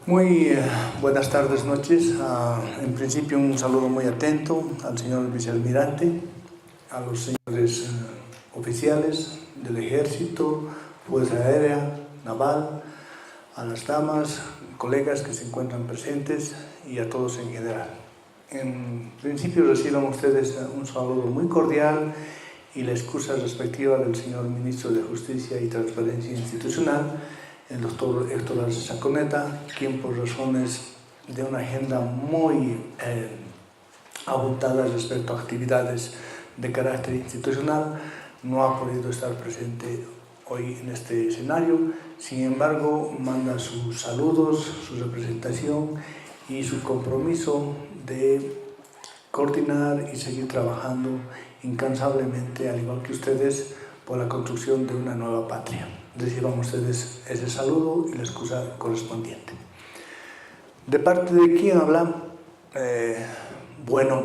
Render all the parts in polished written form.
Muy buenas tardes, noches. En principio un saludo muy atento al señor vicealmirante, a los señores oficiales del Ejército, Fuerza Aérea, Naval, a las damas, colegas que se encuentran presentes y a todos en general. En principio reciban ustedes un saludo muy cordial y la excusa respectiva del señor Ministro de Justicia y Transparencia Institucional, el doctor Héctor Arce Saconeta, quien por razones de una agenda muy abultada respecto a actividades de carácter institucional, no ha podido estar presente hoy en este escenario. Sin embargo, manda sus saludos, su representación y su compromiso de coordinar y seguir trabajando incansablemente, al igual que ustedes, por la construcción de una nueva patria. Reciban ustedes ese saludo y la excusa correspondiente. ¿De parte de quién habla? Bueno,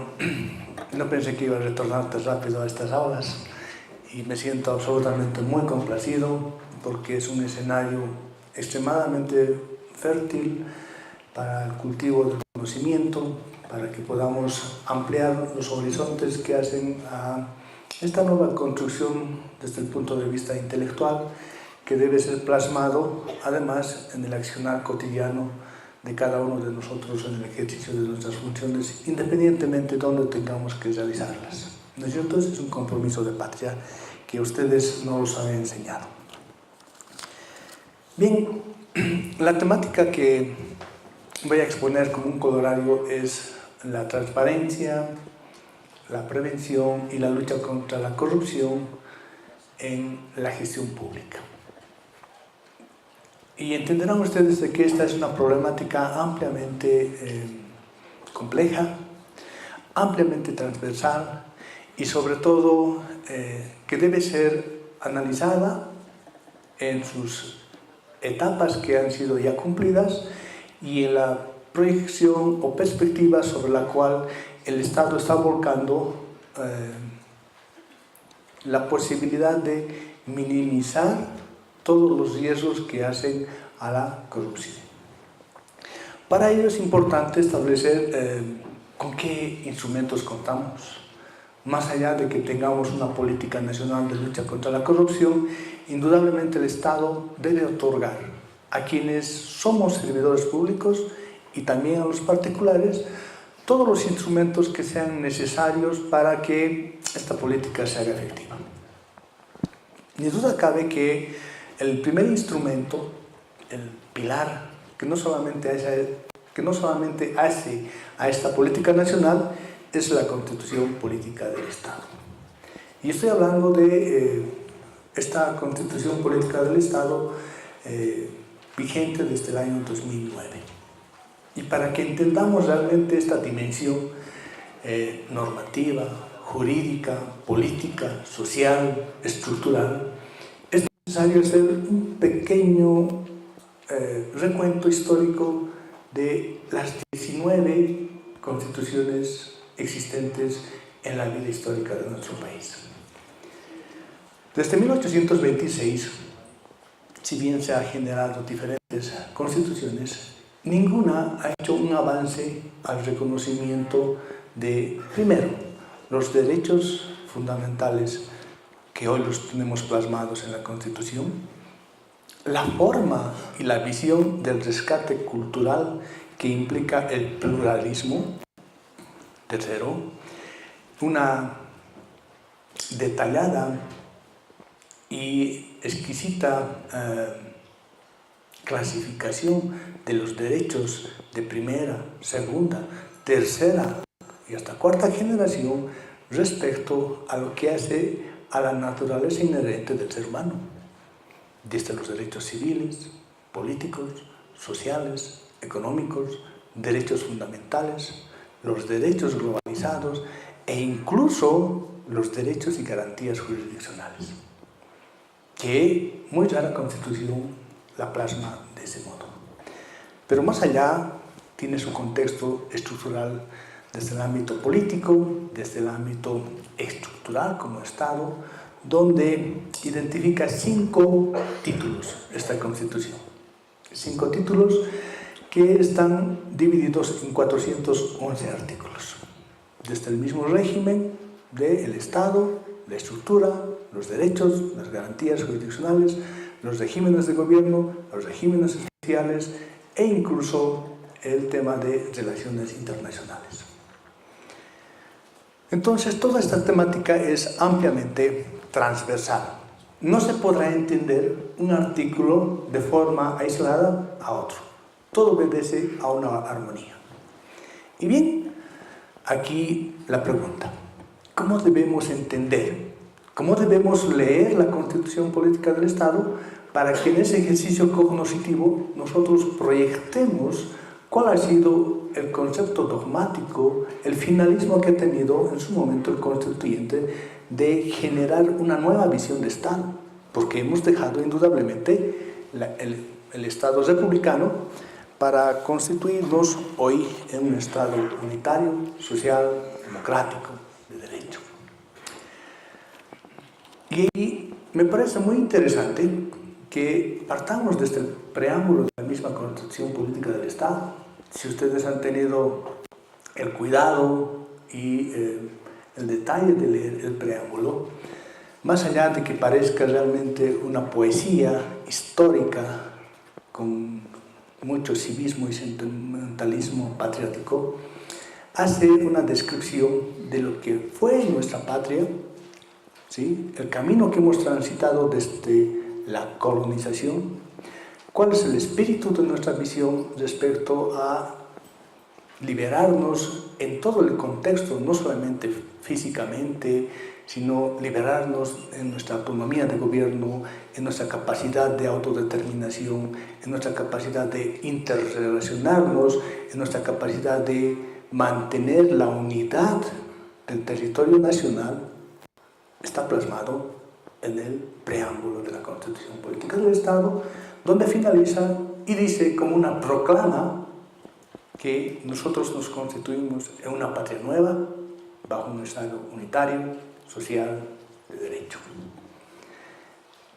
no pensé que iba a retornar tan rápido a estas aulas y me siento absolutamente muy complacido porque es un escenario extremadamente fértil para el cultivo del conocimiento, para que podamos ampliar los horizontes que hacen a esta nueva construcción desde el punto de vista intelectual, que debe ser plasmado además en el accionar cotidiano de cada uno de nosotros en el ejercicio de nuestras funciones, independientemente de dónde tengamos que realizarlas. ¿No es cierto? Ese es un compromiso de patria que ustedes nos han enseñado. Bien, la temática que voy a exponer como un colorario es la transparencia, la prevención y la lucha contra la corrupción en la gestión pública. Y entenderán ustedes de que esta es una problemática ampliamente compleja, ampliamente transversal y sobre todo que debe ser analizada en sus etapas que han sido ya cumplidas y en la proyección o perspectiva sobre la cual el Estado está volcando la posibilidad de minimizar todos los riesgos que hacen a la corrupción. Para ello es importante establecer con qué instrumentos contamos. Más allá de que tengamos una política nacional de lucha contra la corrupción, indudablemente el Estado debe otorgar a quienes somos servidores públicos y también a los particulares todos los instrumentos que sean necesarios para que esta política se haga efectiva. Ni duda cabe que el primer instrumento, el pilar, que no solamente hace a esta política nacional, es la Constitución Política del Estado. Y estoy hablando de esta Constitución Política del Estado vigente desde el año 2009. Y para que entendamos realmente esta dimensión normativa, jurídica, política, social, estructural, es necesario hacer un pequeño recuento histórico de las 19 constituciones existentes en la vida histórica de nuestro país. Desde 1826, si bien se han generado diferentes constituciones, ninguna ha hecho un avance al reconocimiento de, primero, los derechos fundamentales que hoy los tenemos plasmados en la Constitución, la forma y la visión del rescate cultural que implica el pluralismo. Tercero, una detallada y exquisita clasificación de los derechos de primera, segunda, tercera y hasta cuarta generación respecto a lo que hace a la naturaleza inherente del ser humano, desde los derechos civiles, políticos, sociales, económicos, derechos fundamentales, los derechos globalizados e incluso los derechos y garantías jurisdiccionales, que muy rara Constitución la plasma de ese modo. Pero más allá tiene su contexto estructural desde el ámbito político, desde el ámbito estructural como Estado, donde identifica 5 títulos esta Constitución. 5 títulos que están divididos en 411 artículos. Desde el mismo régimen del Estado, la estructura, los derechos, las garantías jurisdiccionales, los regímenes de gobierno, los regímenes especiales e incluso el tema de relaciones internacionales. Entonces, toda esta temática es ampliamente transversal. No se podrá entender un artículo de forma aislada a otro. Todo obedece a una armonía. Y bien, aquí la pregunta: ¿cómo debemos entender? ¿Cómo debemos leer la Constitución Política del Estado para que en ese ejercicio cognoscitivo nosotros proyectemos cuál ha sido el concepto dogmático, el finalismo que ha tenido en su momento el constituyente de generar una nueva visión de Estado? Porque hemos dejado indudablemente el Estado republicano para constituirnos hoy en un Estado unitario, social, democrático, de derecho. Y me parece muy interesante que partamos desde el preámbulo de la misma Constitución Política del Estado. Si ustedes han tenido el cuidado y el detalle de leer el preámbulo, más allá de que parezca realmente una poesía histórica con mucho civismo y sentimentalismo patriótico, hace una descripción de lo que fue nuestra patria, ¿sí? El camino que hemos transitado desde la colonización, cuál es el espíritu de nuestra visión respecto a liberarnos en todo el contexto, no solamente físicamente, sino liberarnos en nuestra autonomía de gobierno, en nuestra capacidad de autodeterminación, en nuestra capacidad de interrelacionarnos, en nuestra capacidad de mantener la unidad del territorio nacional. Está plasmado en el preámbulo de la Constitución Política del Estado, donde finaliza y dice como una proclama que nosotros nos constituimos en una patria nueva, bajo un Estado unitario, social, de derecho.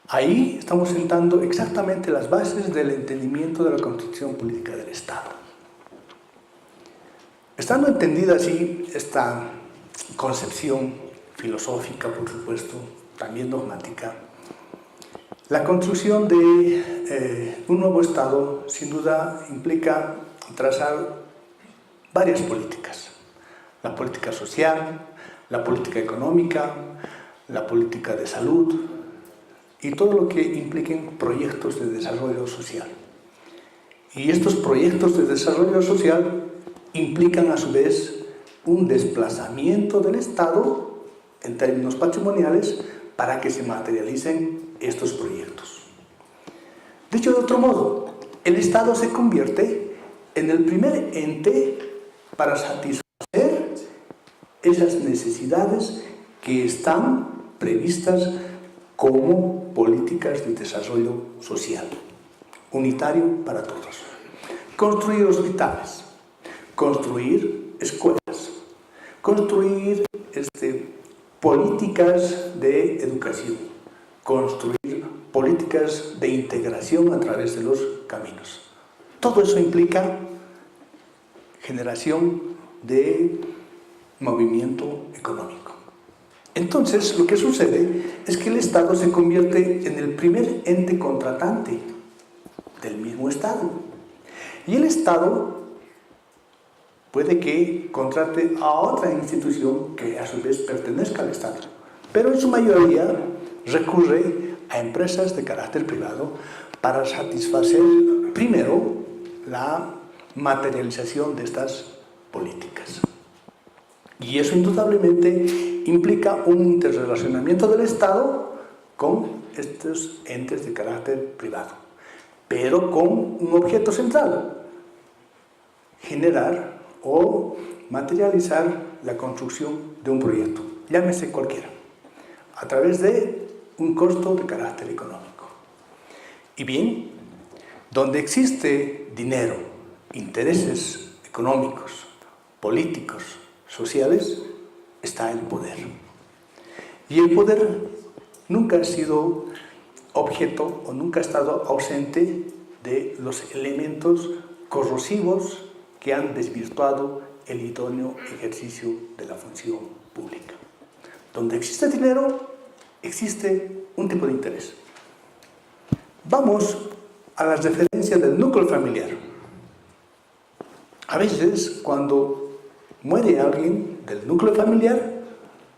Ahí estamos sentando exactamente las bases del entendimiento de la Constitución Política del Estado. Estando entendida así esta concepción filosófica, por supuesto, también dogmática, la construcción de un nuevo Estado sin duda implica trazar varias políticas: la política social, la política económica, la política de salud y todo lo que impliquen proyectos de desarrollo social. Y estos proyectos de desarrollo social implican a su vez un desplazamiento del Estado en términos patrimoniales para que se materialicen estos proyectos. Dicho de otro modo, el Estado se convierte en el primer ente para satisfacer esas necesidades que están previstas como políticas de desarrollo social, unitario para todos. Construir hospitales, construir escuelas, construir políticas de educación, construir políticas de integración a través de los caminos. Todo eso implica generación de movimiento económico. Entonces, lo que sucede es que el Estado se convierte en el primer ente contratante del mismo Estado. Y el Estado puede que contrate a otra institución que a su vez pertenezca al Estado, pero en su mayoría recurre a empresas de carácter privado para satisfacer primero la materialización de estas políticas. Y eso indudablemente implica un interrelacionamiento del Estado con estos entes de carácter privado, pero con un objeto central: generar o materializar la construcción de un proyecto, llámese cualquiera, a través de un costo de carácter económico. Y bien, donde existe dinero, intereses económicos, políticos, sociales, está el poder. Y el poder nunca ha sido objeto o nunca ha estado ausente de los elementos corrosivos que han desvirtuado el idóneo ejercicio de la función pública. Donde existe dinero, existe un tipo de interés. Vamos a las referencias del núcleo familiar. A veces, cuando muere alguien del núcleo familiar,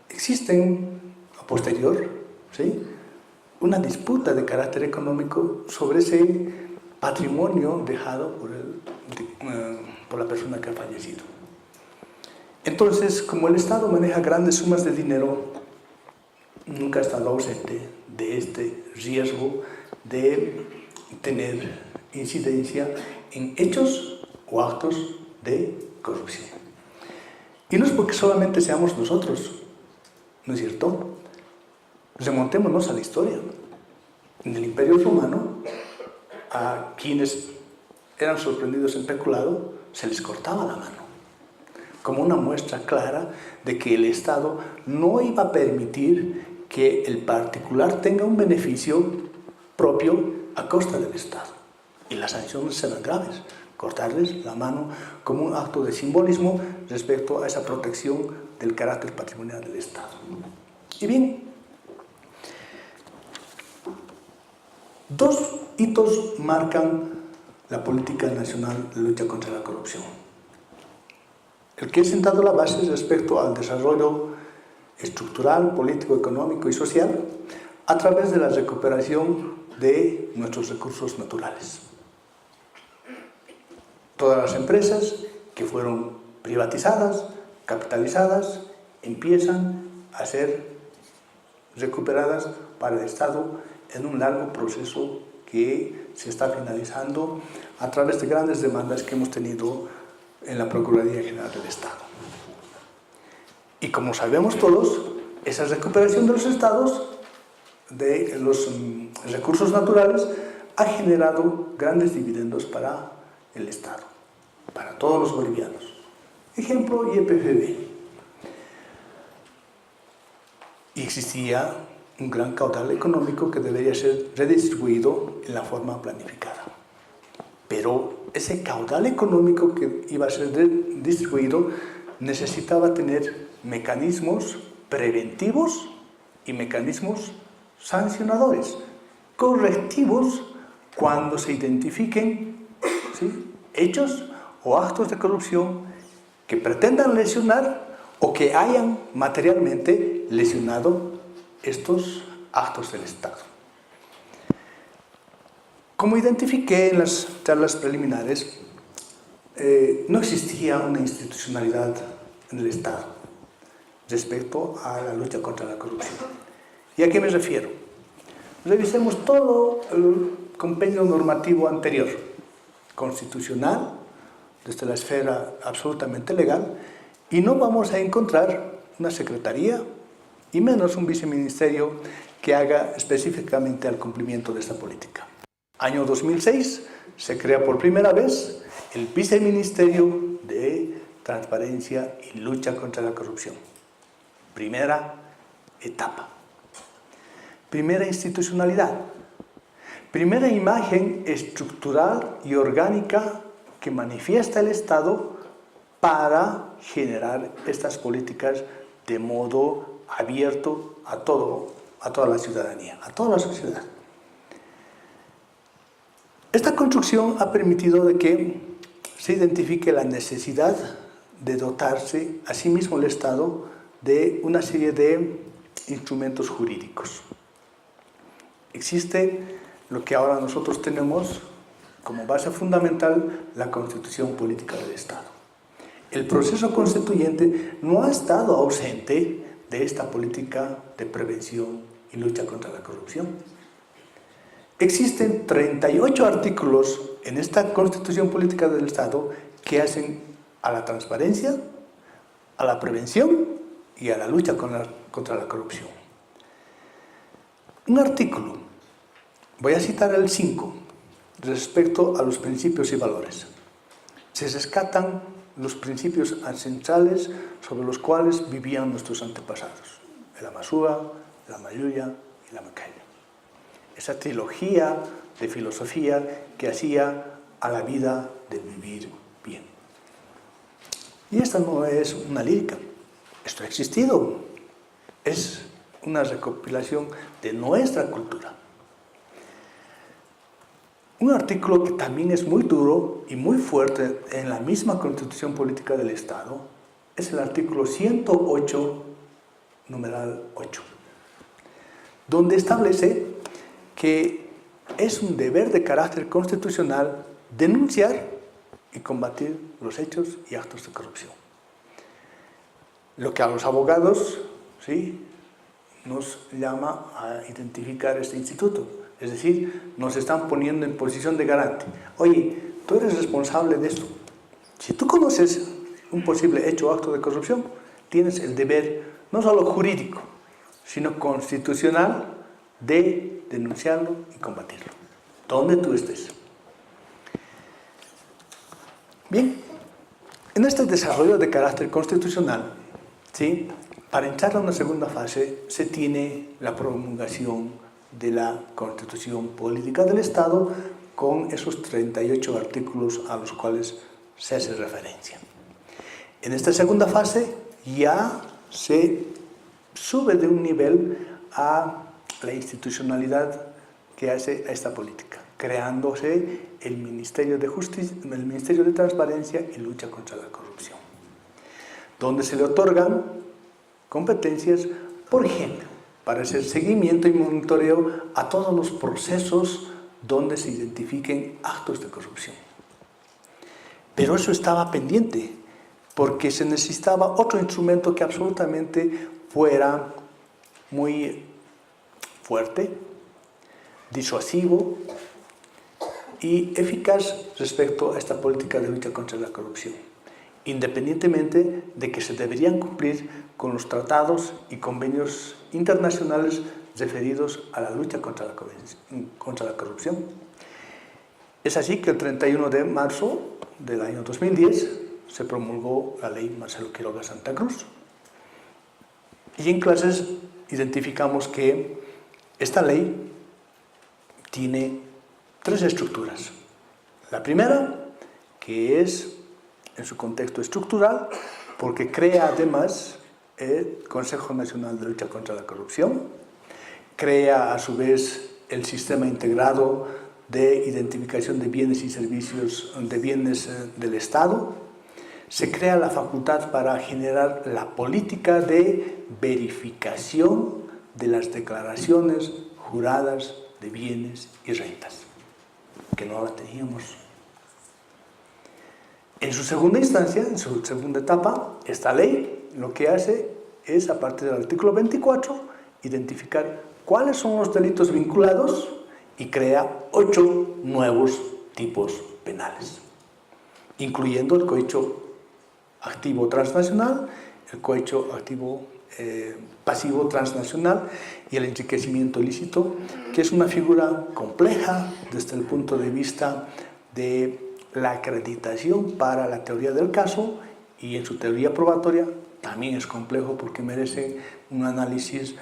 existen, a posterior, ¿sí?, una disputa de carácter económico sobre ese patrimonio dejado por la persona que ha fallecido. Entonces, como el Estado maneja grandes sumas de dinero, nunca ha estado ausente de este riesgo de tener incidencia en hechos o actos de corrupción. Y no es porque solamente seamos nosotros, ¿no es cierto? Remontémonos a la historia. En el Imperio Romano, a quienes eran sorprendidos en peculado, se les cortaba la mano, como una muestra clara de que el Estado no iba a permitir que el particular tenga un beneficio propio a costa del Estado. Y las sanciones serán graves. Cortarles la mano como un acto de simbolismo respecto a esa protección del carácter patrimonial del Estado. Y bien, dos hitos marcan la política nacional de lucha contra la corrupción. El que ha sentado la base respecto al desarrollo estructural, político, económico y social a través de la recuperación de nuestros recursos naturales. Todas las empresas que fueron privatizadas, capitalizadas, empiezan a ser recuperadas para el Estado en un largo proceso que se está finalizando a través de grandes demandas que hemos tenido en la Procuraduría General del Estado. Y como sabemos todos, esa recuperación de los estados, de los recursos naturales, ha generado grandes dividendos para el Estado, para todos los bolivianos. Ejemplo, YPFB. Y existía un gran caudal económico que debería ser redistribuido en la forma planificada. Pero ese caudal económico que iba a ser distribuido necesitaba tener mecanismos preventivos y mecanismos sancionadores, correctivos cuando se identifiquen, ¿sí?, hechos o actos de corrupción que pretendan lesionar o que hayan materialmente lesionado estos actos del Estado. Como identifiqué en las charlas preliminares, no existía una institucionalidad en el Estado respecto a la lucha contra la corrupción. ¿Y a qué me refiero? Revisemos todo el compendio normativo anterior, constitucional, desde la esfera absolutamente legal, y no vamos a encontrar una secretaría y menos un viceministerio que haga específicamente al cumplimiento de esta política. Año 2006 se crea por primera vez el Viceministerio de Transparencia y Lucha contra la Corrupción. Primera etapa. Primera institucionalidad. Primera imagen estructural y orgánica que manifiesta el Estado para generar estas políticas de modo abierto a toda la ciudadanía, a toda la sociedad. Esta construcción ha permitido de que se identifique la necesidad de dotarse a sí mismo el Estado de una serie de instrumentos jurídicos. Existe lo que ahora nosotros tenemos como base fundamental la Constitución Política del Estado. El proceso constituyente no ha estado ausente de esta política de prevención y lucha contra la corrupción. Existen 38 artículos en esta Constitución Política del Estado que hacen a la transparencia, a la prevención y a la lucha contra la corrupción. Un artículo, voy a citar el 5, respecto a los principios y valores. Se rescatan los principios ancestrales sobre los cuales vivían nuestros antepasados, el Amasúa, la Mayuya y la Macaya. Esa trilogía de filosofía que hacía a la vida de vivir bien. Y esta no es una lírica, esto ha existido, es una recopilación de nuestra cultura. Un artículo que también es muy duro y muy fuerte en la misma Constitución Política del Estado es el artículo 108, numeral 8, donde establece que es un deber de carácter constitucional denunciar y combatir los hechos y actos de corrupción. Lo que a los abogados, ¿sí?, nos llama a identificar este instituto. Es decir, nos están poniendo en posición de garante. Oye, tú eres responsable de esto. Si tú conoces un posible hecho o acto de corrupción, tienes el deber, no solo jurídico, sino constitucional, de denunciarlo y combatirlo, donde tú estés. Bien, en este desarrollo de carácter constitucional, ¿sí?, para entrar a una segunda fase, se tiene la promulgación de la Constitución Política del Estado con esos 38 artículos a los cuales se hace referencia. En esta segunda fase ya se sube de un nivel a la institucionalidad que hace a esta política, creándose el Ministerio de Justicia, el Ministerio de Transparencia y Lucha contra la Corrupción, donde se le otorgan competencias, por ejemplo, para hacer seguimiento y monitoreo a todos los procesos donde se identifiquen actos de corrupción. Pero eso estaba pendiente, porque se necesitaba otro instrumento que absolutamente fuera muy fuerte, disuasivo y eficaz respecto a esta política de lucha contra la corrupción, independientemente de que se deberían cumplir con los tratados y convenios internacionales referidos a la lucha contra la corrupción. Es así que el 31 de marzo del año 2010 se promulgó la ley Marcelo Quiroga Santa Cruz. Y en clases identificamos que esta ley tiene tres estructuras. La primera, que es en su contexto estructural, porque crea además el Consejo Nacional de Lucha contra la Corrupción, crea a su vez el Sistema Integrado de Identificación de Bienes y Servicios de Bienes del Estado, se crea la facultad para generar la política de verificación de las declaraciones juradas de bienes y rentas, que no la teníamos. En su segunda instancia, en su segunda etapa, esta ley lo que hace es, a partir del artículo 24, identificar cuáles son los delitos vinculados y crea 8 nuevos tipos penales, incluyendo el cohecho activo transnacional, el cohecho activo pasivo transnacional y el enriquecimiento ilícito, que es una figura compleja desde el punto de vista de la acreditación para la teoría del caso, y en su teoría probatoria también es complejo porque merece un análisis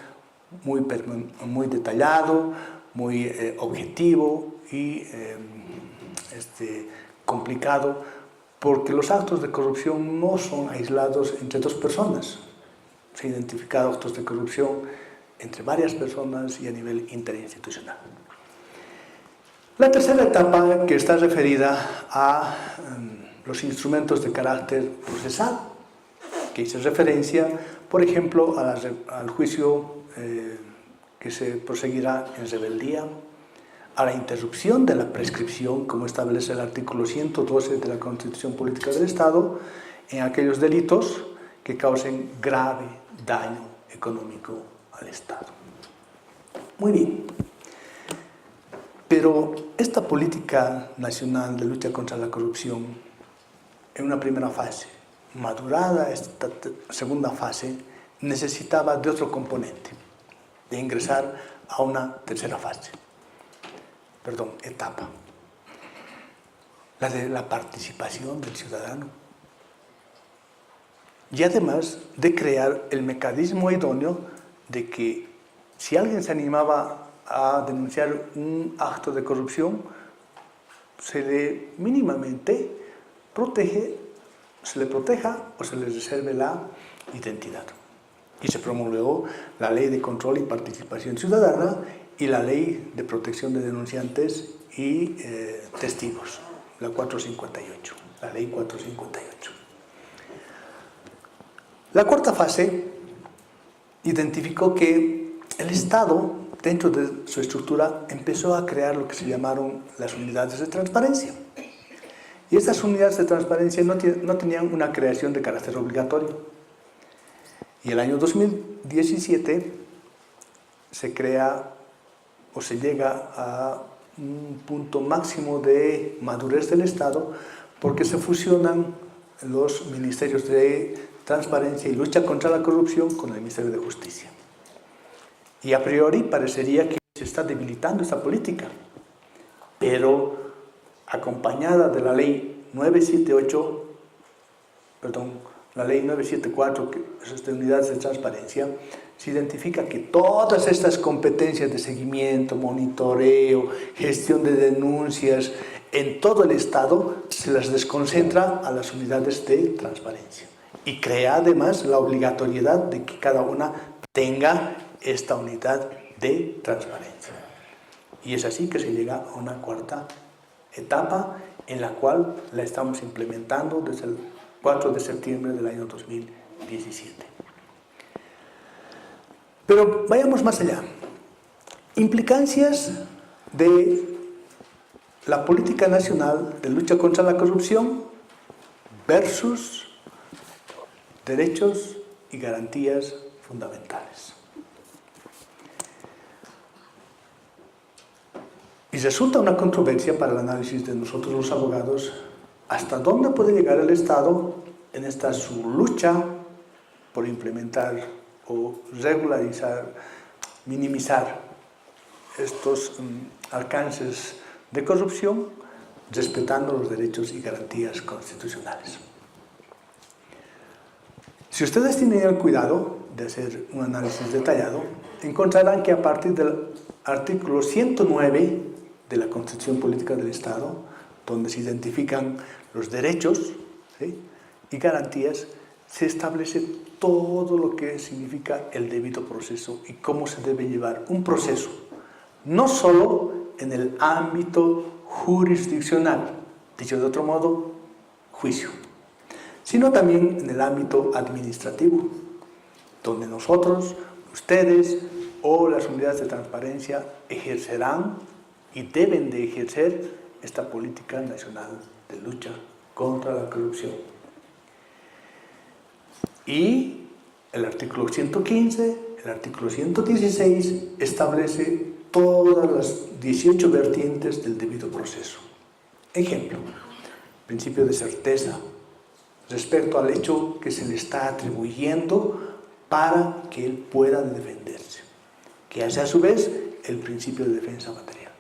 muy detallado, muy objetivo y complicado, porque los actos de corrupción no son aislados entre dos personas. Se han identificado actos de corrupción entre varias personas y a nivel interinstitucional. La tercera etapa, que está referida a los instrumentos de carácter procesal, que hice referencia, por ejemplo, al juicio que se proseguirá en rebeldía, a la interrupción de la prescripción, como establece el artículo 112 de la Constitución Política del Estado, en aquellos delitos que causen grave daño económico al Estado. Muy bien. Pero esta política nacional de lucha contra la corrupción, en una primera fase, madurada esta segunda fase, necesitaba de otro componente, de ingresar a una tercera fase, etapa, la de la participación del ciudadano. Y además de crear el mecanismo idóneo de que si alguien se animaba a denunciar un acto de corrupción, se le mínimamente se le proteja o se le reserve la identidad. Y se promulgó la Ley de Control y Participación Ciudadana y la Ley de Protección de Denunciantes y Testigos, la 458, la Ley 458. La cuarta fase identificó que el Estado, dentro de su estructura, empezó a crear lo que se llamaron las unidades de transparencia. Y estas unidades de transparencia no tenían una creación de carácter obligatorio. Y el año 2017 se crea o se llega a un punto máximo de madurez del Estado porque se fusionan los ministerios de Transparencia y Lucha contra la Corrupción con el Ministerio de Justicia. Y a priori parecería que se está debilitando esta política, pero acompañada de la Ley 974, que es de unidades de transparencia, se identifica que todas estas competencias de seguimiento, monitoreo, gestión de denuncias, en todo el Estado se las desconcentra a las unidades de transparencia. Y crea además la obligatoriedad de que cada una tenga esta unidad de transparencia. Y es así que se llega a una cuarta etapa en la cual la estamos implementando desde el 4 de septiembre del año 2017. Pero vayamos más allá. Implicancias de la política nacional de lucha contra la corrupción versus derechos y garantías fundamentales. Y resulta una controversia para el análisis de nosotros los abogados hasta dónde puede llegar el Estado en esta su lucha por implementar o regularizar, minimizar estos alcances de corrupción, respetando los derechos y garantías constitucionales. Si ustedes tienen el cuidado de hacer un análisis detallado, encontrarán que a partir del artículo 109 de la Constitución Política del Estado, donde se identifican los derechos, ¿sí?, y garantías, se establece todo lo que significa el debido proceso y cómo se debe llevar un proceso, no solo en el ámbito jurisdiccional, dicho de otro modo, juicio, sino también en el ámbito administrativo, donde nosotros, ustedes o las unidades de transparencia ejercerán y deben de ejercer esta política nacional de lucha contra la corrupción. Y el artículo 115, el artículo 116 establece todas las 18 vertientes del debido proceso. Ejemplo, principio de certeza respecto al hecho que se le está atribuyendo para que él pueda defenderse, que hace a su vez el principio de defensa material.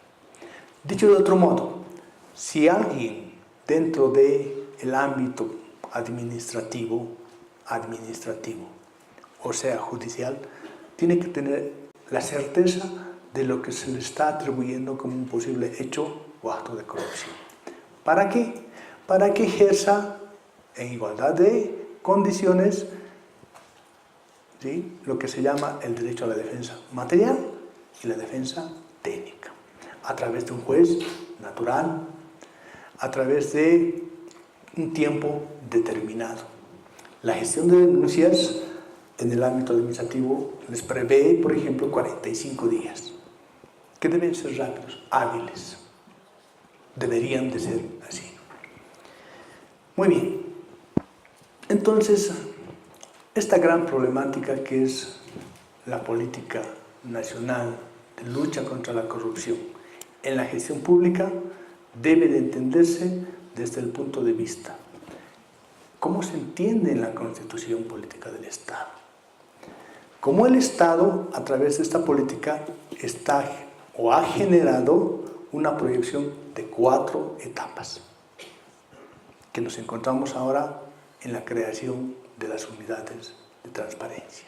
Dicho de otro modo, si alguien dentro del ámbito administrativo, o sea, judicial, tiene que tener la certeza de lo que se le está atribuyendo como un posible hecho o acto de corrupción. ¿Para qué? Para que ejerza en igualdad de condiciones, ¿sí?, lo que se llama el derecho a la defensa material y la defensa técnica, a través de un juez natural, a través de un tiempo determinado. La gestión de denuncias en el ámbito administrativo les prevé, por ejemplo, 45 días, que deben ser rápidos, hábiles. Deberían de ser así. Muy bien. Entonces, esta gran problemática que es la política nacional de lucha contra la corrupción en la gestión pública debe de entenderse desde el punto de vista cómo se entiende en la Constitución Política del Estado. Cómo el Estado, a través de esta política, está o ha generado una proyección de 4 etapas, que nos encontramos ahora en la creación de las unidades de transparencia.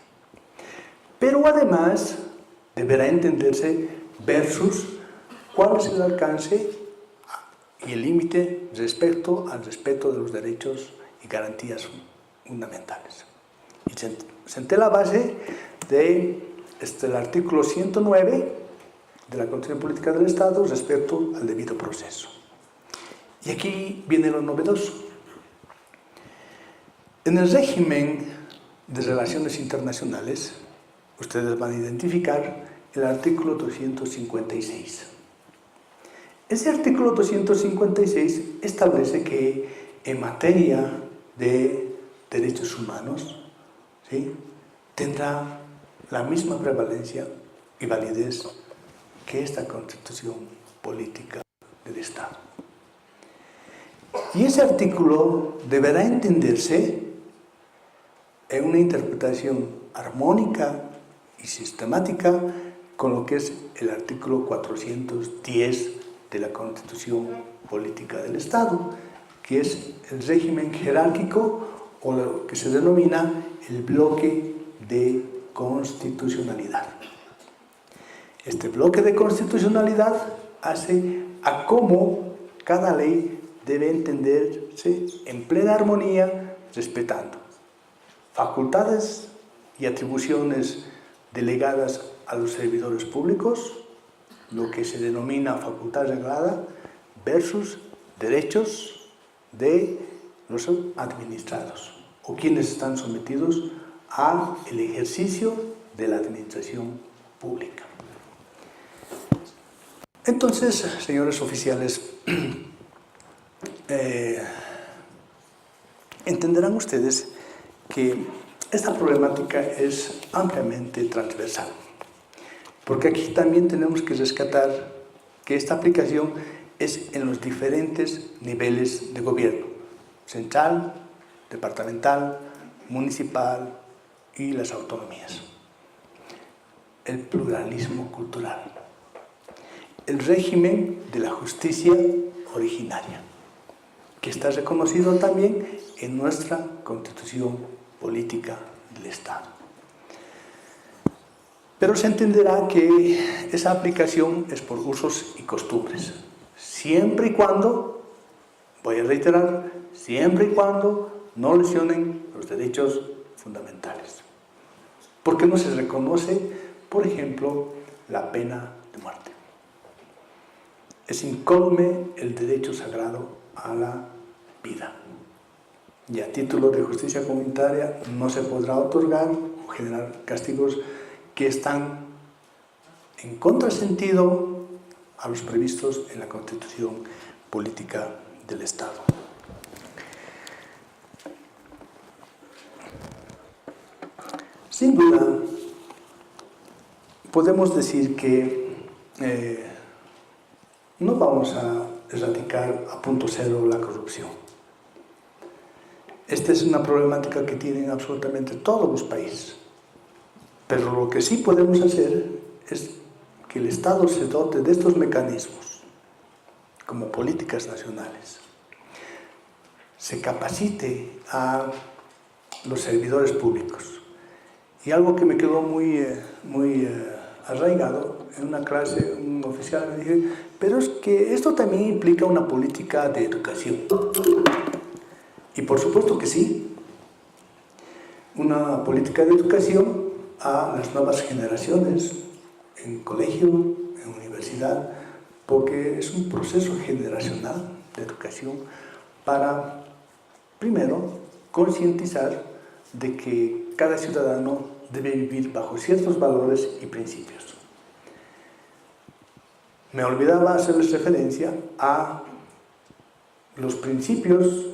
Pero además deberá entenderse versus cuál es el alcance y el límite respecto al respeto de los derechos y garantías fundamentales. Y senté la base del artículo 109 de la Constitución Política del Estado respecto al debido proceso. Y aquí viene lo novedoso. En el régimen de relaciones internacionales, ustedes van a identificar el artículo 256. Ese artículo 256 establece que en materia de derechos humanos, ¿sí?, tendrá la misma prevalencia y validez que esta Constitución Política del Estado. Y ese artículo deberá entenderse en una interpretación armónica y sistemática con lo que es el artículo 410 de la Constitución Política del Estado, que es el régimen jerárquico o lo que se denomina el bloque de constitucionalidad. Este bloque de constitucionalidad hace a cómo cada ley debe entenderse en plena armonía, respetando facultades y atribuciones delegadas a los servidores públicos, lo que se denomina facultad reglada, versus derechos de los administrados o quienes están sometidos al ejercicio de la administración pública. Entonces, señores oficiales, entenderán ustedes que esta problemática es ampliamente transversal, porque aquí también tenemos que rescatar que esta aplicación es en los diferentes niveles de gobierno: central, departamental, municipal y las autonomías. El pluralismo cultural, el régimen de la justicia originaria, que está reconocido también en nuestra Constitución Política del Estado. Pero se entenderá que esa aplicación es por usos y costumbres, siempre y cuando, voy a reiterar, siempre y cuando no lesionen los derechos fundamentales. Porque no se reconoce, por ejemplo, la pena de muerte. Es incólume el derecho sagrado a la vida. Y a título de justicia comunitaria no se podrá otorgar o generar castigos que están en contrasentido a los previstos en la Constitución Política del Estado. Sin duda, podemos decir que no vamos a erradicar a punto cero la corrupción. Esta es una problemática que tienen absolutamente todos los países. Pero lo que sí podemos hacer es que el Estado se dote de estos mecanismos como políticas nacionales, se capacite a los servidores públicos. Y algo que me quedó muy arraigado, en una clase un oficial me dijo: pero es que esto también implica una política de educación. Y por supuesto que sí, una política de educación a las nuevas generaciones, en colegio, en universidad, porque es un proceso generacional de educación para, primero, concientizar de que cada ciudadano debe vivir bajo ciertos valores y principios. Me olvidaba hacerles referencia a los principios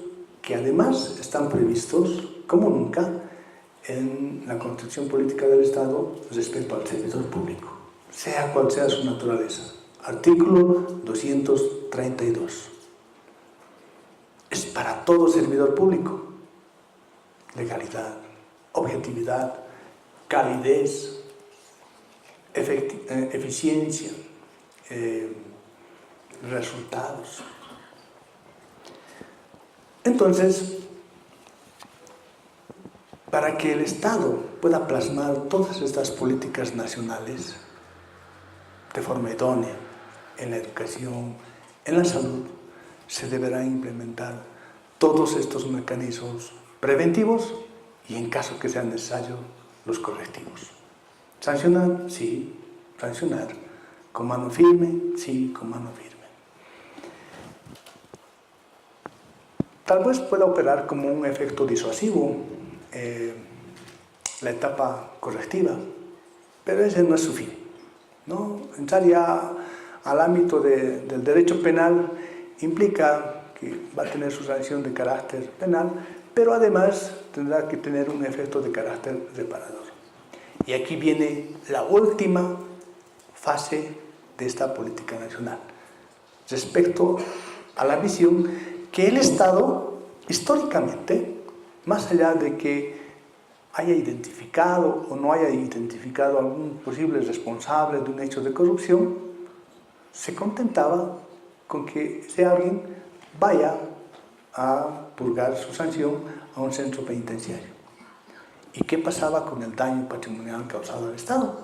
que además están previstos, como nunca, en la Constitución Política del Estado respecto al servidor público, sea cual sea su naturaleza. Artículo 232. Es para todo servidor público. Legalidad, objetividad, calidez, eficiencia, resultados. Entonces, para que el Estado pueda plasmar todas estas políticas nacionales de forma idónea en la educación, en la salud, se deberán implementar todos estos mecanismos preventivos y, en caso que sea necesario, los correctivos. ¿Sancionar? Sí, sancionar. ¿Con mano firme? Sí, con mano firme. Tal vez pueda operar como un efecto disuasivo la etapa correctiva, pero ese no es su fin, ¿no? Entrar ya al ámbito del derecho penal implica que va a tener su sanción de carácter penal, pero además tendrá que tener un efecto de carácter reparador. Y aquí viene la última fase de esta política nacional, respecto a la visión que el Estado, históricamente, más allá de que haya identificado o no haya identificado algún posible responsable de un hecho de corrupción, se contentaba con que ese alguien vaya a purgar su sanción a un centro penitenciario. ¿Y qué pasaba con el daño patrimonial causado al Estado?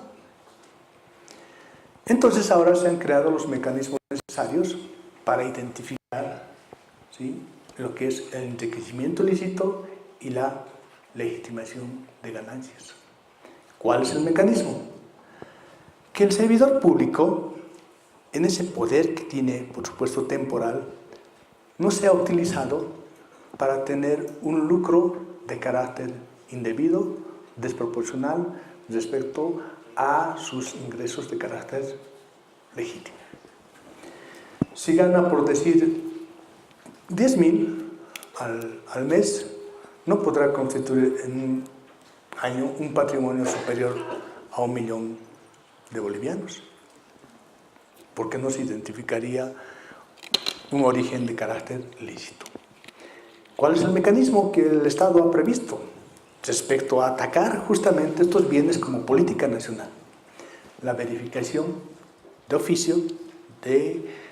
Entonces ahora se han creado los mecanismos necesarios para identificar, ¿sí?, lo que es el enriquecimiento ilícito y la legitimación de ganancias. ¿Cuál es el mecanismo? Que el servidor público, en ese poder que tiene, por supuesto, temporal, no sea utilizado para tener un lucro de carácter indebido, desproporcional respecto a sus ingresos de carácter legítimo. Si gana, por decir, 10.000 al mes, no podrá constituir en un año un patrimonio superior a 1 millón de bolivianos, porque no se identificaría un origen de carácter lícito. ¿Cuál es el mecanismo que el Estado ha previsto respecto a atacar justamente estos bienes como política nacional? La verificación de oficio de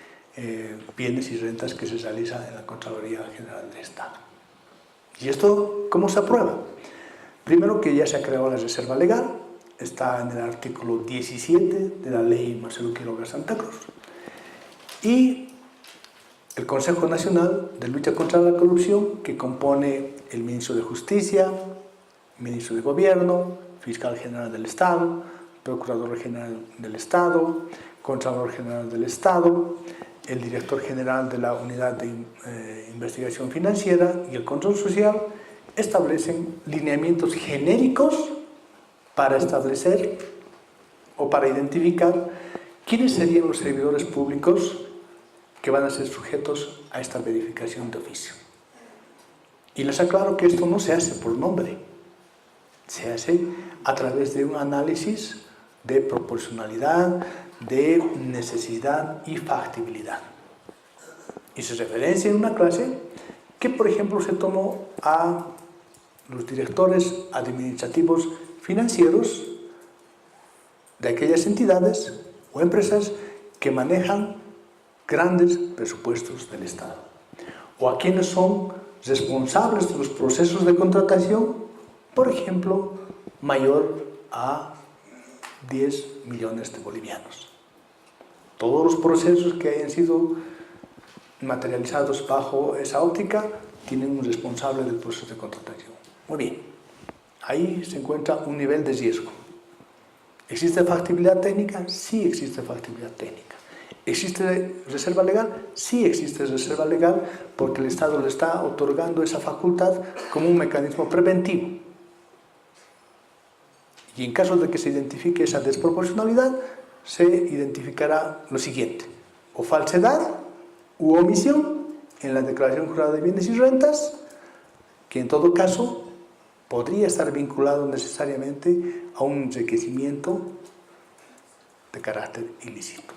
bienes y rentas que se realiza en la Contraloría General del Estado. ¿Y esto cómo se aprueba? Primero, que ya se ha creado la reserva legal, está en el artículo 17 de la ley Marcelo Quiroga Santa Cruz. Y el Consejo Nacional de Lucha contra la Corrupción, que compone el Ministro de Justicia, Ministro de Gobierno, Fiscal General del Estado, Procurador General del Estado, Contralor General del Estado, el Director General de la Unidad de Investigación Financiera y el Control Social, establecen lineamientos genéricos para establecer o para identificar quiénes serían los servidores públicos que van a ser sujetos a esta verificación de oficio. Y les aclaro que esto no se hace por nombre, se hace a través de un análisis de proporcionalidad, de necesidad y factibilidad. Y se referencia en una clase que, por ejemplo, se tomó a los directores administrativos financieros de aquellas entidades o empresas que manejan grandes presupuestos del Estado, o a quienes son responsables de los procesos de contratación, por ejemplo, mayor a 10 millones de bolivianos. Todos los procesos que hayan sido materializados bajo esa óptica tienen un responsable del proceso de contratación. Muy bien, ahí se encuentra un nivel de riesgo. ¿Existe factibilidad técnica? Sí existe factibilidad técnica. ¿Existe reserva legal? Sí existe reserva legal, porque el Estado le está otorgando esa facultad como un mecanismo preventivo. Y en caso de que se identifique esa desproporcionalidad, se identificará lo siguiente: o falsedad u omisión en la declaración jurada de bienes y rentas, que en todo caso podría estar vinculado necesariamente a un enriquecimiento de carácter ilícito.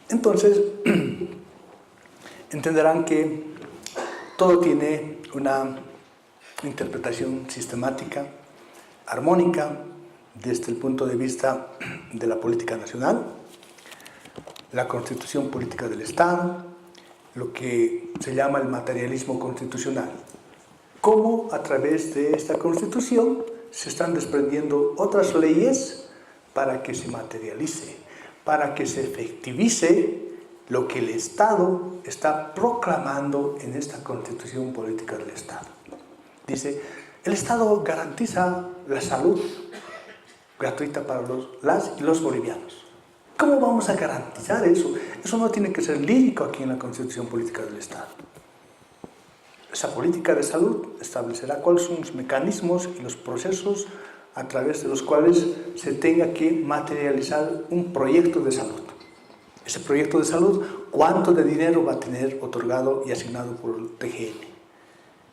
Entonces, entenderán que todo tiene una interpretación sistemática, armónica, desde el punto de vista de la política nacional, la constitución política del Estado, lo que se llama el materialismo constitucional. Cómo a través de esta constitución se están desprendiendo otras leyes para que se materialice, para que se efectivice lo que el Estado está proclamando en esta Constitución Política del Estado. Dice, el Estado garantiza la salud gratuita para las y los bolivianos. ¿Cómo vamos a garantizar eso? Eso no tiene que ser lírico aquí en la Constitución Política del Estado. Esa política de salud establecerá cuáles son los mecanismos y los procesos a través de los cuales se tenga que materializar un proyecto de salud. Ese proyecto de salud, ¿cuánto de dinero va a tener otorgado y asignado por el TGN?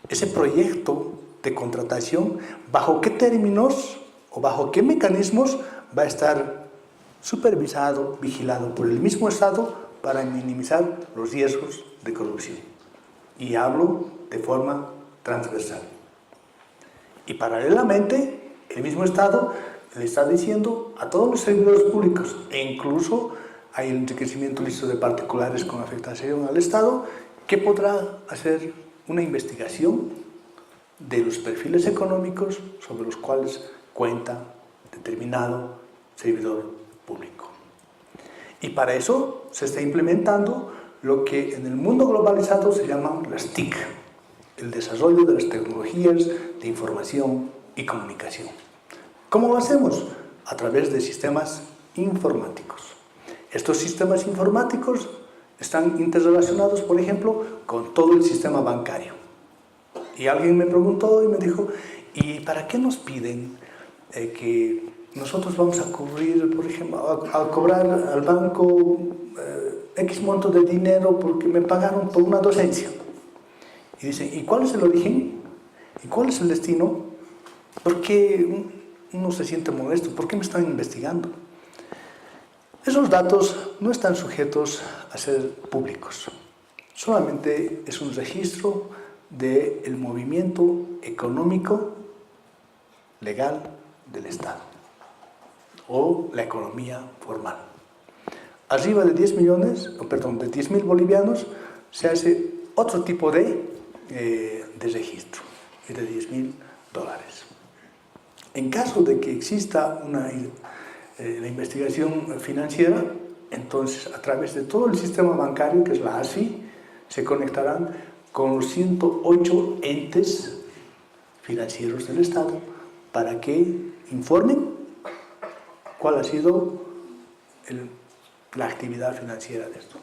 Ese proyecto de contratación, ¿bajo qué términos o bajo qué mecanismos va a estar supervisado, vigilado por el mismo Estado para minimizar los riesgos de corrupción? Y hablo de forma transversal. Y paralelamente, el mismo Estado le está diciendo a todos los servidores públicos, e incluso hay el enriquecimiento ilícito de particulares con afectación al Estado, que podrá hacer una investigación de los perfiles económicos sobre los cuales cuenta determinado servidor público. Y para eso se está implementando lo que en el mundo globalizado se llaman las TIC, el desarrollo de las tecnologías de información y comunicación. ¿Cómo lo hacemos? A través de sistemas informáticos. Estos sistemas informáticos están interrelacionados, por ejemplo, con todo el sistema bancario. Y alguien me preguntó y me dijo, ¿y para qué nos piden que nosotros vamos a cubrir, por ejemplo, a cobrar al banco X monto de dinero porque me pagaron por una docencia? Y dicen, ¿y cuál es el origen? ¿Y cuál es el destino? ¿Por qué uno se siente molesto? ¿Por qué me están investigando? Esos datos no están sujetos a ser públicos. Solamente es un registro del movimiento económico legal del Estado o la economía formal. Arriba de 10.000 bolivianos se hace otro tipo de registro, de $10.000. En caso de que exista la investigación financiera, entonces a través de todo el sistema bancario, que es la ASFI, se conectarán con los 108 entes financieros del Estado para que informen cuál ha sido la actividad financiera de esto.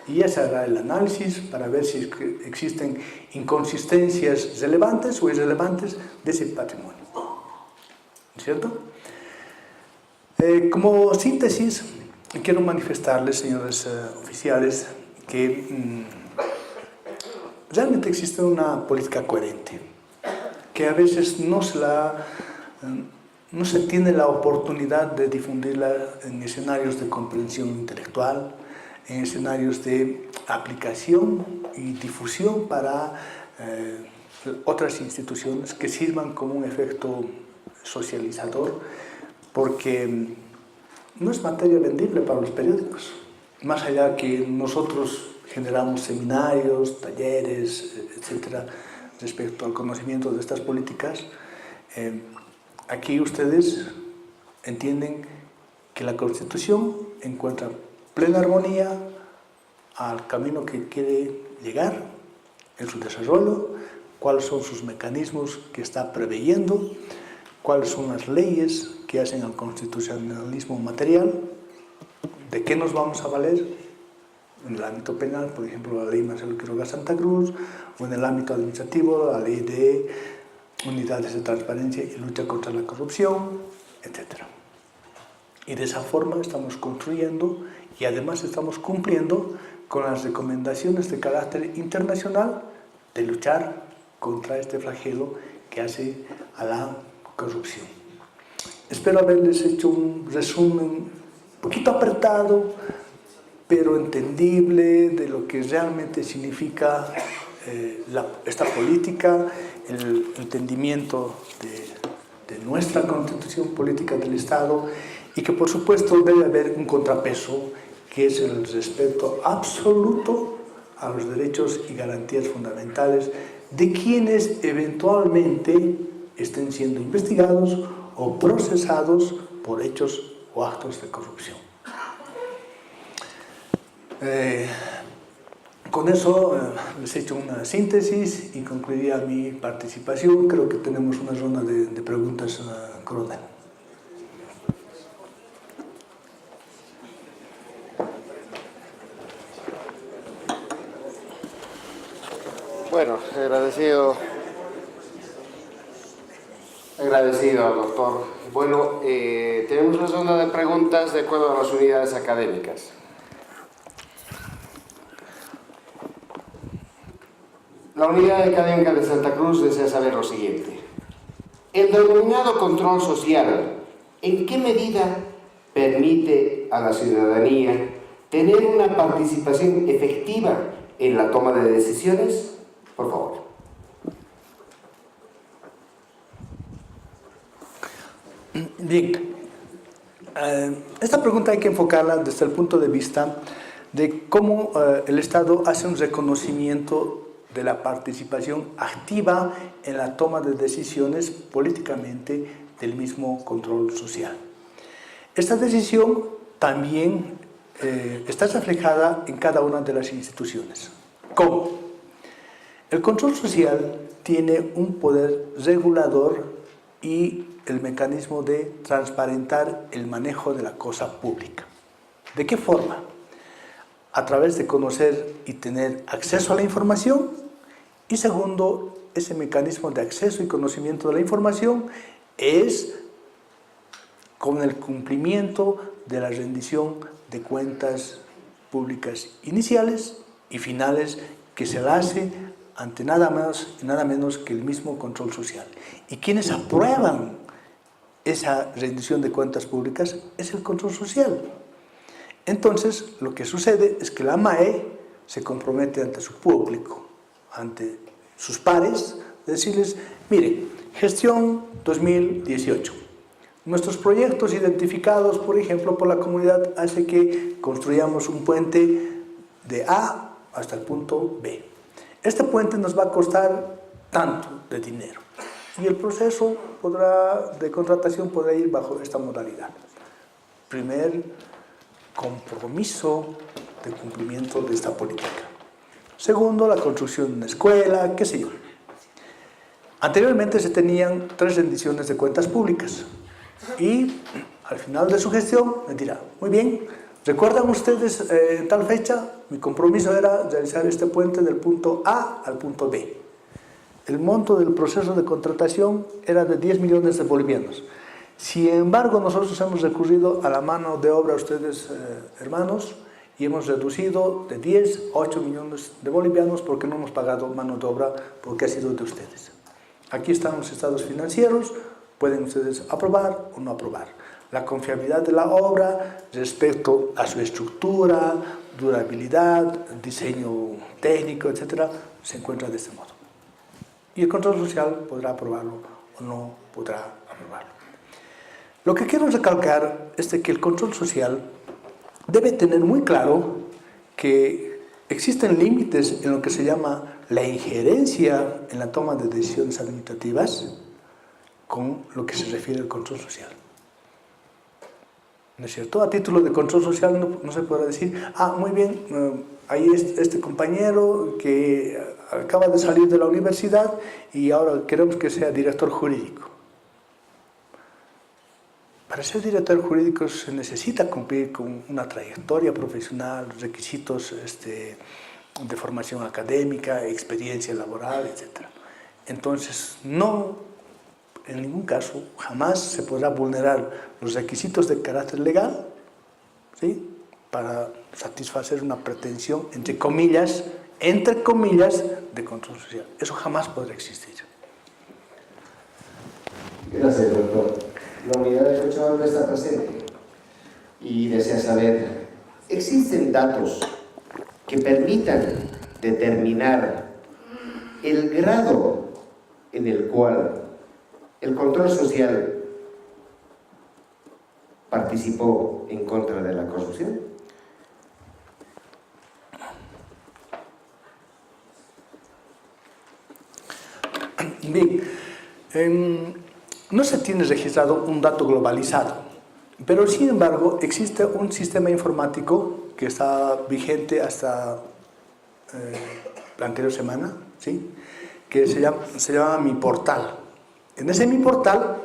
Y ya se hará el análisis para ver si existen inconsistencias relevantes o irrelevantes de ese patrimonio. ¿Cierto? Como síntesis, quiero manifestarles, señores oficiales, que realmente existe una política coherente, que a veces no se tiene la oportunidad de difundirla en escenarios de comprensión intelectual, en escenarios de aplicación y difusión para otras instituciones que sirvan como un efecto socializador, porque no es materia vendible para los periódicos. Más allá que nosotros generamos seminarios, talleres, etcétera, respecto al conocimiento de estas políticas, aquí ustedes entienden que la Constitución encuentra plena armonía al camino que quiere llegar en su desarrollo, cuáles son sus mecanismos que está preveyendo, cuáles son las leyes que hacen al constitucionalismo material, de qué nos vamos a valer en el ámbito penal, por ejemplo, la ley Marcelo Quiroga Santa Cruz, o en el ámbito administrativo, la ley de unidades de transparencia y lucha contra la corrupción, etc. Y de esa forma estamos construyendo y además estamos cumpliendo con las recomendaciones de carácter internacional de luchar contra este flagelo que hace a la corrupción. Espero haberles hecho un resumen un poquito apretado, pero entendible de lo que realmente significa esta política, el entendimiento de nuestra Constitución Política del Estado, y que por supuesto debe haber un contrapeso que es el respeto absoluto a los derechos y garantías fundamentales de quienes eventualmente estén siendo investigados o procesados por hechos o actos de corrupción. Con eso les he hecho una síntesis y concluiría mi participación. Creo que tenemos una ronda de preguntas, coronel. Bueno, agradecido, doctor. Bueno, tenemos una ronda de preguntas de acuerdo a las unidades académicas. La unidad académica de Santa Cruz desea saber lo siguiente. El denominado control social, ¿en qué medida permite a la ciudadanía tener una participación efectiva en la toma de decisiones? Por favor. Bien, esta pregunta hay que enfocarla desde el punto de vista de cómo el Estado hace un reconocimiento de la participación activa en la toma de decisiones políticamente del mismo control social. Esta decisión también está reflejada en cada una de las instituciones. ¿Cómo? El control social tiene un poder regulador y el mecanismo de transparentar el manejo de la cosa pública. ¿De qué forma? A través de conocer y tener acceso a la información, y segundo, ese mecanismo de acceso y conocimiento de la información es con el cumplimiento de la rendición de cuentas públicas iniciales y finales que se hace ante nada más y nada menos que el mismo control social. Y quienes aprueban esa rendición de cuentas públicas es el control social. Entonces, lo que sucede es que la MAE se compromete ante su público, ante sus pares, decirles, mire, gestión 2018. Nuestros proyectos identificados, por ejemplo, por la comunidad, hace que construyamos un puente de A hasta el punto B. Este puente nos va a costar tanto de dinero y el proceso de contratación podrá ir bajo esta modalidad. Primer compromiso de cumplimiento de esta política. Segundo, la construcción de una escuela, qué sé yo. Anteriormente se tenían 3 rendiciones de cuentas públicas y al final de su gestión me dirá, muy bien, ¿recuerdan ustedes en tal fecha? Mi compromiso era realizar este puente del punto A al punto B. El monto del proceso de contratación era de 10 millones de bolivianos. Sin embargo, nosotros hemos recurrido a la mano de obra, ustedes, hermanos, y hemos reducido de 10 a 8 millones de bolivianos porque no hemos pagado mano de obra porque ha sido de ustedes. Aquí están los estados financieros, pueden ustedes aprobar o no aprobar. La confiabilidad de la obra respecto a su estructura, durabilidad, diseño técnico, etc., se encuentra de este modo. Y el control social podrá aprobarlo o no podrá aprobarlo. Lo que quiero recalcar es de que el control social debe tener muy claro que existen límites en lo que se llama la injerencia en la toma de decisiones administrativas con lo que se refiere al control social. ¿No es cierto? A título de control social no se podrá decir, muy bien, ahí este compañero que acaba de salir de la universidad y ahora queremos que sea director jurídico. Para ser director jurídico se necesita cumplir con una trayectoria profesional, requisitos de formación académica, experiencia laboral, etc. Entonces, no, en ningún caso, jamás se podrá vulnerar los requisitos de carácter legal, ¿sí?, para satisfacer una pretensión, entre comillas, de control social. Eso jamás podrá existir. Gracias, doctor. La unidad de Cochabamba está presente y desea saber, ¿existen datos que permitan determinar el grado en el cual el control social participó en contra de la corrupción? Bien, No se tiene registrado un dato globalizado, pero sin embargo existe un sistema informático que está vigente hasta la anterior semana, ¿sí? Que se llama Mi Portal. En ese Mi Portal,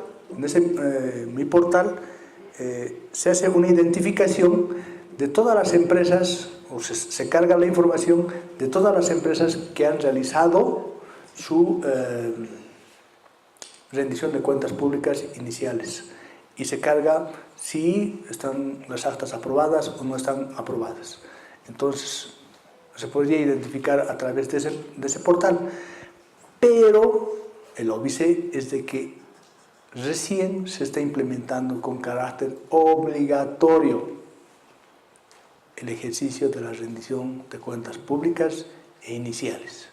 se hace una identificación de todas las empresas, o se carga la información de todas las empresas que han realizado su rendición de cuentas públicas iniciales, y se carga si están las actas aprobadas o no están aprobadas. Entonces se podría identificar a través de ese portal, pero el óbice es de que recién se está implementando con carácter obligatorio el ejercicio de la rendición de cuentas públicas e iniciales.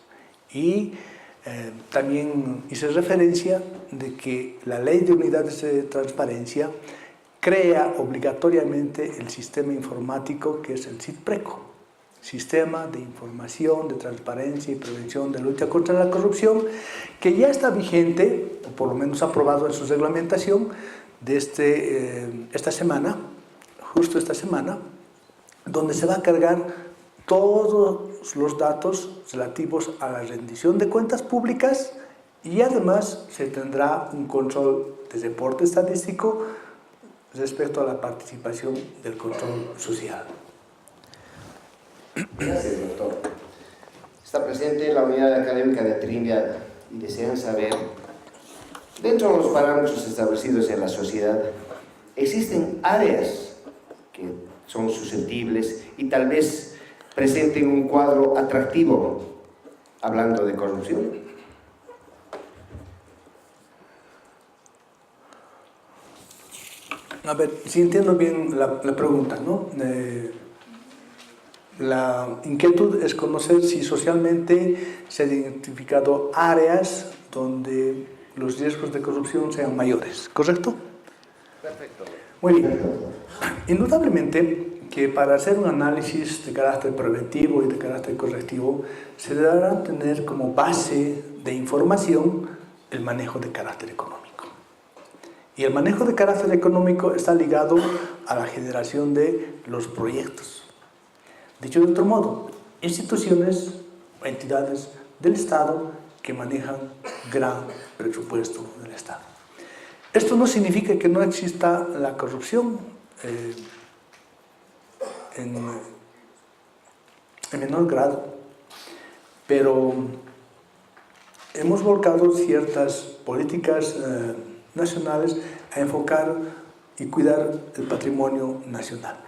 Y también hice referencia de que la Ley de Unidades de Transparencia crea obligatoriamente el sistema informático que es el SITPRECO, Sistema de Información de Transparencia y Prevención de Lucha contra la Corrupción, que ya está vigente, o por lo menos aprobado en su reglamentación, de esta semana, justo esta semana, donde se va a cargar todos los datos relativos a la rendición de cuentas públicas, y además se tendrá un control de reporte estadístico respecto a la participación del control social. Gracias, doctor. Está presente la unidad académica de Trinidad y desean saber, dentro de los parámetros establecidos en la sociedad, ¿existen áreas que son susceptibles y tal vez presenten un cuadro atractivo hablando de corrupción? A ver, si entiendo bien la pregunta, ¿no? La inquietud es conocer si socialmente se han identificado áreas donde los riesgos de corrupción sean mayores, ¿correcto? Perfecto. Muy bien. Indudablemente que para hacer un análisis de carácter preventivo y de carácter correctivo se deberá tener como base de información el manejo de carácter económico. Y el manejo de carácter económico está ligado a la generación de los proyectos. Dicho de otro modo, instituciones o entidades del Estado que manejan gran presupuesto del Estado. Esto no significa que no exista la corrupción en menor grado, pero hemos volcado ciertas políticas nacionales a enfocar y cuidar el patrimonio nacional.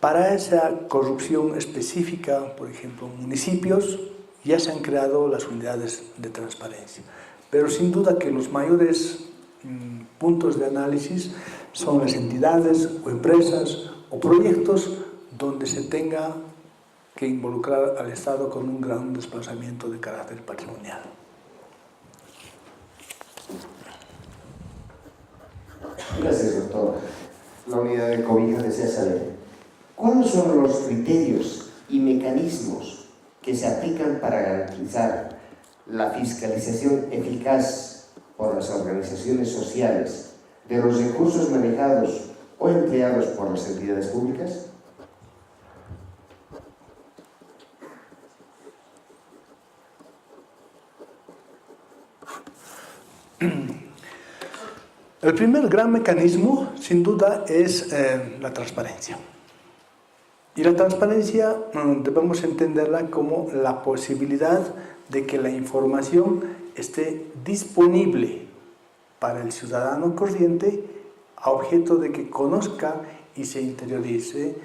Para esa corrupción específica, por ejemplo, en municipios, ya se han creado las unidades de transparencia. Pero sin duda que los mayores puntos de análisis son las entidades o empresas o proyectos donde se tenga que involucrar al Estado con un gran desplazamiento de carácter patrimonial. Gracias, doctor. La unidad de Cobija desea saber ¿cuáles son los criterios y mecanismos que se aplican para garantizar la fiscalización eficaz por las organizaciones sociales de los recursos manejados o empleados por las entidades públicas? El primer gran mecanismo, sin duda, es la transparencia. Y la transparencia debemos entenderla como la posibilidad de que la información esté disponible para el ciudadano corriente a objeto de que conozca y se interiorice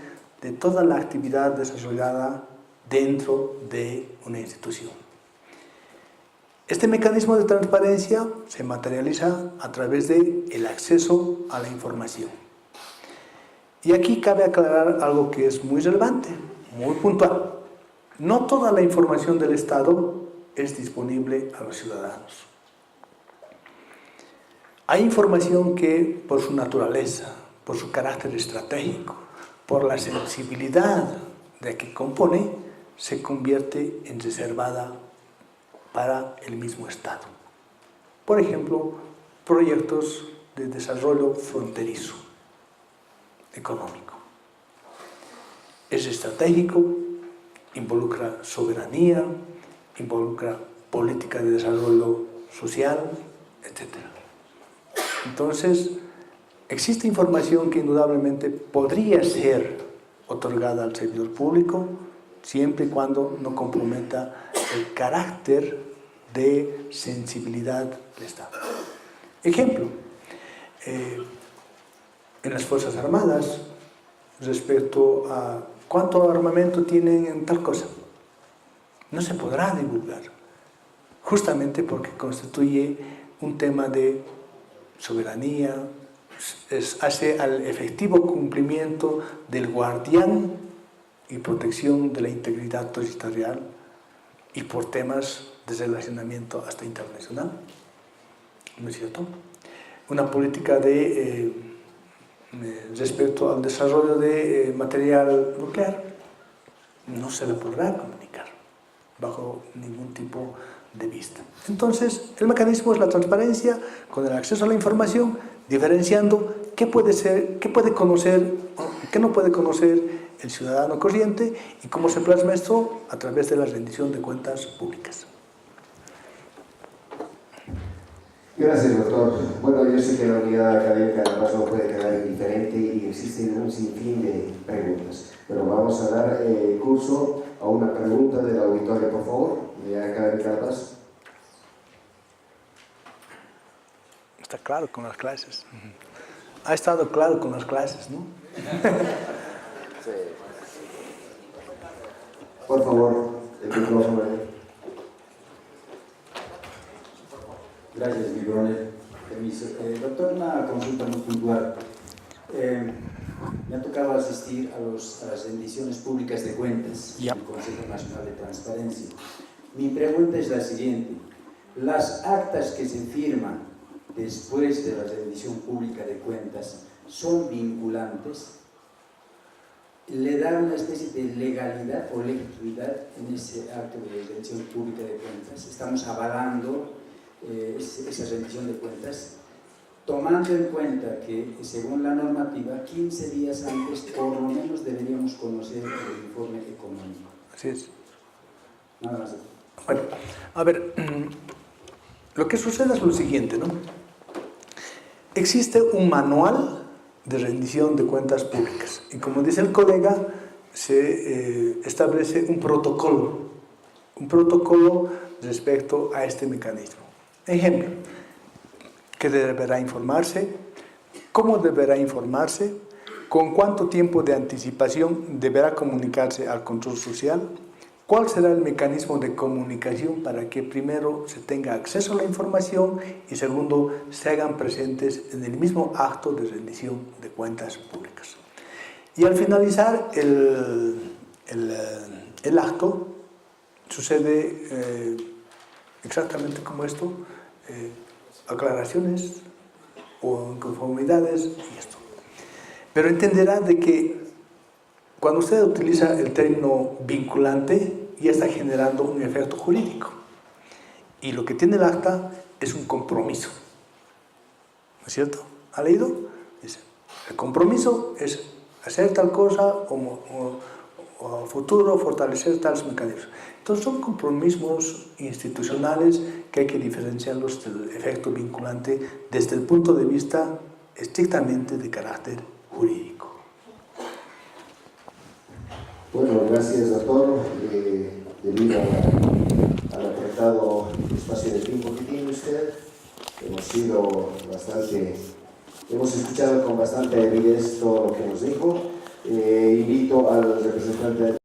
de toda la actividad desarrollada dentro de una institución. Este mecanismo de transparencia se materializa a través del acceso a la información. Y aquí cabe aclarar algo que es muy relevante, muy puntual. No toda la información del Estado es disponible a los ciudadanos. Hay información que, por su naturaleza, por su carácter estratégico, por la sensibilidad de que compone, se convierte en reservada para el mismo Estado. Por ejemplo, proyectos de desarrollo fronterizo, económico. Es estratégico, involucra soberanía, involucra política de desarrollo social, etc. Entonces, existe información que indudablemente podría ser otorgada al servidor público siempre y cuando no comprometa el carácter de sensibilidad del Estado. Ejemplo, en las Fuerzas Armadas, respecto a cuánto armamento tienen en tal cosa, no se podrá divulgar, justamente porque constituye un tema de soberanía, hace al efectivo cumplimiento del guardián y protección de la integridad territorial y por temas de relacionamiento hasta internacional, ¿no es cierto? Una política respecto al desarrollo de material nuclear no se la podrá comunicar bajo ningún tipo de vista. Entonces, el mecanismo es la transparencia con el acceso a la información, diferenciando qué puede conocer, qué no puede conocer el ciudadano corriente y cómo se plasma esto a través de la rendición de cuentas públicas. Gracias, doctor. Bueno, yo sé que la unidad académica de La Paz no puede quedar indiferente y existen un sinfín de preguntas. Pero vamos a dar curso a una pregunta del auditorio, por favor. Unidad académica de La Paz. Está claro con las clases. Ha estado claro con las clases, ¿no? Sí. Por favor, el micrófono. Gracias, mi coronel. Doctor, una consulta muy puntual. Me ha tocado asistir a las rendiciones públicas de cuentas del Consejo Nacional de Transparencia. Mi pregunta es la siguiente. ¿Las actas que se firman después de la rendición pública de cuentas son vinculantes? ¿Le da una especie de legalidad o legitimidad en ese acto de rendición pública de cuentas? ¿Estamos avalando esa rendición de cuentas, tomando en cuenta que, según la normativa, 15 días antes, por lo menos, deberíamos conocer el informe económico? Así es. Nada más. Bueno, a ver, lo que sucede es lo siguiente, ¿no? Existe un manual de rendición de cuentas públicas y, como dice el colega, se establece un protocolo respecto a este mecanismo. Ejemplo, ¿qué deberá informarse? ¿Cómo deberá informarse? ¿Con cuánto tiempo de anticipación deberá comunicarse al control social? ¿Cuál será el mecanismo de comunicación para que primero se tenga acceso a la información y segundo se hagan presentes en el mismo acto de rendición de cuentas públicas? Y al finalizar el acto sucede exactamente como esto, aclaraciones o inconformidades y esto. Pero entenderá de que cuando usted utiliza el término vinculante ya está generando un efecto jurídico y lo que tiene el acta es un compromiso, ¿no es cierto? ¿Ha leído? Dice, el compromiso es hacer tal cosa o a futuro fortalecer tales mecanismos. Entonces son compromisos institucionales que hay que diferenciarlos del efecto vinculante desde el punto de vista estrictamente de carácter jurídico. Bueno, gracias, doctor. Debido al apretado espacio de tiempo que tiene usted, hemos escuchado con bastante avidez todo lo que nos dijo. Invito al representante